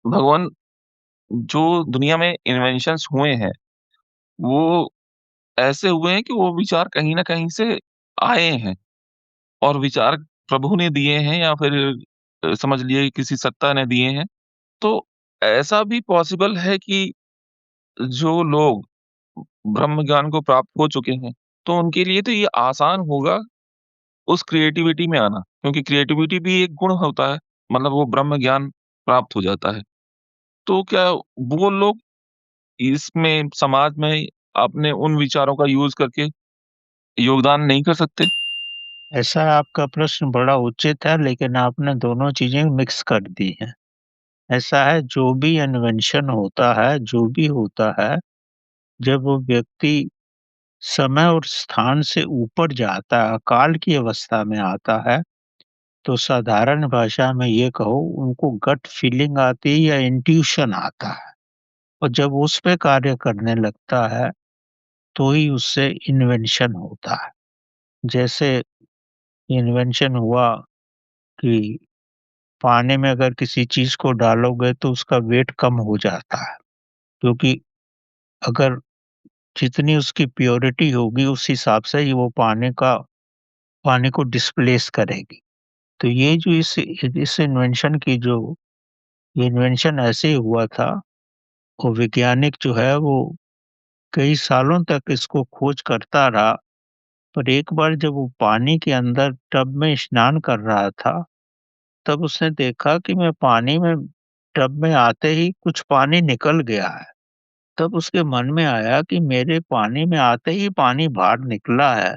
भगवान जो दुनिया में इन्वेंशंस हुए हैं, वो ऐसे हुए हैं कि वो विचार कहीं न कहीं से आए हैं और विचार प्रभु ने दिए हैं या फिर समझ लीजिए किसी सत्ता ने दिए हैं। तो ऐसा भी पॉसिबल है कि जो लोग ब्रह्म ज्ञान को प्राप्त हो चुके हैं, तो उनके लिए तो ये आसान होगा उस क्रिएटिविटी में आना, क्योंकि क्रिएटिविटी भी एक गुण होता है, मतलब वो ब्रह्म ज्ञान प्राप्त हो जाता है। तो क्या वो लोग इसमें समाज में अपने उन विचारों का यूज़ करके योगदान नहीं कर सकते? ऐसा आपका प्रश्न बड़ा उचित है, लेकिन आपने दोनों चीज़ें मिक्स कर दी हैं। ऐसा है, जो भी इन्वेंशन होता है, जो भी होता है, जब वो व्यक्ति समय और स्थान से ऊपर जाता है, अकाल की अवस्था में आता है, तो साधारण भाषा में ये कहो, उनको गट फीलिंग आती है या इंट्यूशन आता है। और जब उस पे कार्य करने लगता है, तो ही उससे इन्वेंशन होता है। जैसे इन्वेंशन हुआ कि पानी में अगर किसी चीज़ को डालोगे तो उसका वेट कम हो जाता है, क्योंकि अगर जितनी उसकी प्योरिटी होगी उस हिसाब से ही वो पानी को डिस्प्लेस करेगी। तो ये जो इस इन्वेंशन की जो ये इन्वेंशन ऐसे ही हुआ था, और वैज्ञानिक जो है वो कई सालों तक इसको खोज करता रहा, पर एक बार जब वो पानी के अंदर टब में स्नान कर रहा था, तब उसने देखा कि मैं पानी में टब में आते ही कुछ पानी निकल गया है। तब उसके मन में आया कि मेरे पानी में आते ही पानी बाहर निकला है,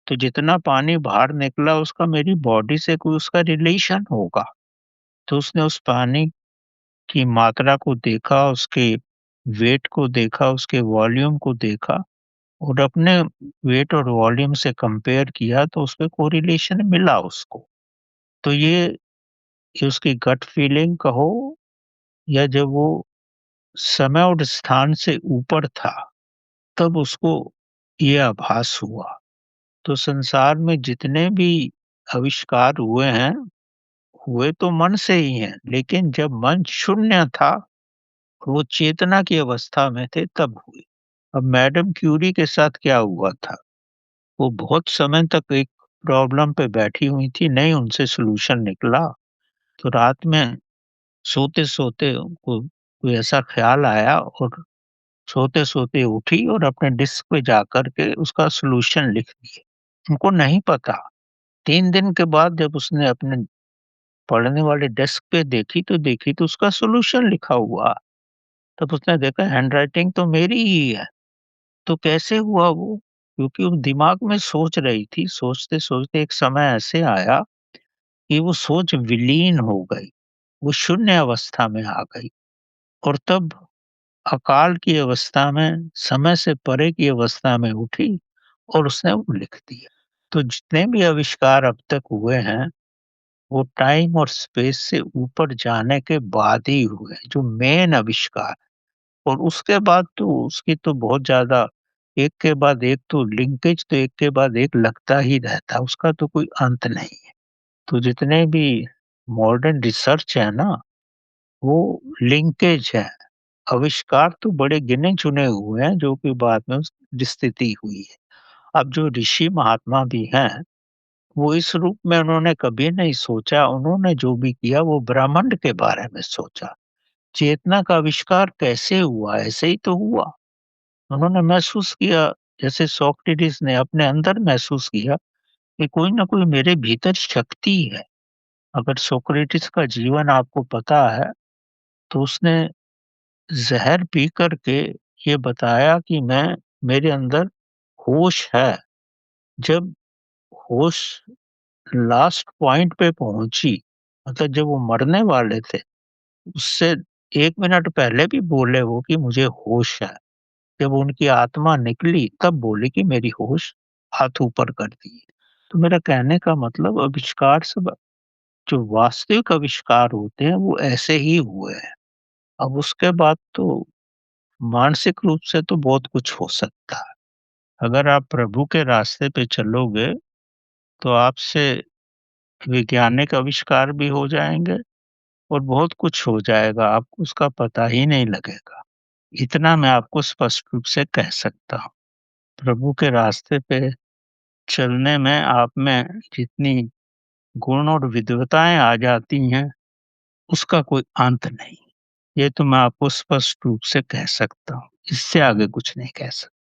तो जितना पानी बाहर निकला उसका मेरी बॉडी से कोई उसका रिलेशन होगा। तो उसने उस पानी की मात्रा को देखा, उसके वेट को देखा, उसके वॉल्यूम को देखा और अपने वेट और वॉल्यूम से कंपेयर किया, तो उसपे कोरिलेशन मिला उसको। तो ये उसकी गट फीलिंग कहो, या जब वो समय और स्थान से ऊपर था, तब उसको ये आभास हुआ। तो संसार में जितने भी आविष्कार हुए हैं, हुए तो मन से ही हैं, लेकिन जब मन शून्य था, वो चेतना की अवस्था में थे, तब हुए। अब मैडम क्यूरी के साथ क्या हुआ था? वो बहुत समय तक एक प्रॉब्लम पे बैठी हुई थी, नहीं उनसे सॉल्यूशन निकला। तो रात में सोते-सोते उनको कोई ऐसा ख़्याल आया और सोते-सोते उठी और अपने डेस्क पे जाकर के उसका सॉल्यूशन लिख दिए। उनको नहीं पता। 3 दिन के बाद जब उसने अपने पढ़ने वाले डेस्क पे देखी तो उसका सॉल्यूशन लिखा हुआ। तब उसने देखा हैंडराइटिंग तो मेरी ही है। तो कैसे हुआ वो? क्योंकि वो दिमाग में सोच रही थी, सोचते-सोचते एक समय ऐसे आया कि वो सोच विलीन हो गई। वो शून्य अवस्था में आ गई और तब अकाल की अवस्था में, समय से परे की अवस्था में उठी और उसने वो लिख दिया। तो जितने भी आविष्कार अब तक हुए हैं, वो टाइम और स्पेस से ऊपर जाने के बाद ही हुए, जो मेन आविष्कार। और उसके बाद तो उसकी तो बहुत ज़्यादा, एक के बाद एक तो लिंकेज तो एक के बाद एक लगता ही रहता है, उसका तो कोई अंत नहीं है। तो जितने भी मॉडर्न रिसर्च है ना, वो लिंकेज है। आविष्कार तो बड़े गिने-चुने हुए हैं, जो कि बाद में उस स्थिति हुई है। अब जो ऋषि महात्मा भी हैं, वो इस रूप में उन्होंने कभी नहीं सोचा, उन्होंने जो भी किया वो ब्रह्मांड के बारे में सोचा। चेतना का आविष्कार कैसे हुआ? ऐसे ही तो हुआ। उन्होंने महसूस किया, जैसे सोक्रेटिस ने अपने अंदर महसूस किया कि कोई न कोई मेरे भीतर शक्ति है। अगर सोक्रेटिस का जीवन आपको पता है, तो उसने ज़हर पी कर के ये बताया कि मेरे अंदर होश है। जब होश लास्ट पॉइंट पे पहुँची, मतलब जब वो मरने वाले थे, उससे 1 मिनट पहले भी बोले वो कि मुझे होश है। जब उनकी आत्मा निकली तब बोले कि मेरी होश, हाथ ऊपर कर दिए। तो मेरा कहने का मतलब, आविष्कार सब जो वास्तविक आविष्कार होते हैं वो ऐसे ही हुए हैं। अब उसके बाद तो मानसिक रूप से तो बहुत कुछ हो सकता है। अगर आप प्रभु के रास्ते पे चलोगे, तो आपसे वैज्ञानिक आविष्कार भी हो जाएँगे और बहुत कुछ हो जाएगा, आपको उसका पता ही नहीं लगेगा। इतना मैं आपको स्पष्ट रूप से कह सकता हूँ। प्रभु के रास्ते पे चलने में आप में जितनी गुण और विद्वताएँ आ जाती हैं, उसका कोई अंत नहीं। ये तो मैं आपको स्पष्ट रूप से कह सकता हूँ। इससे आगे कुछ नहीं कह सकता।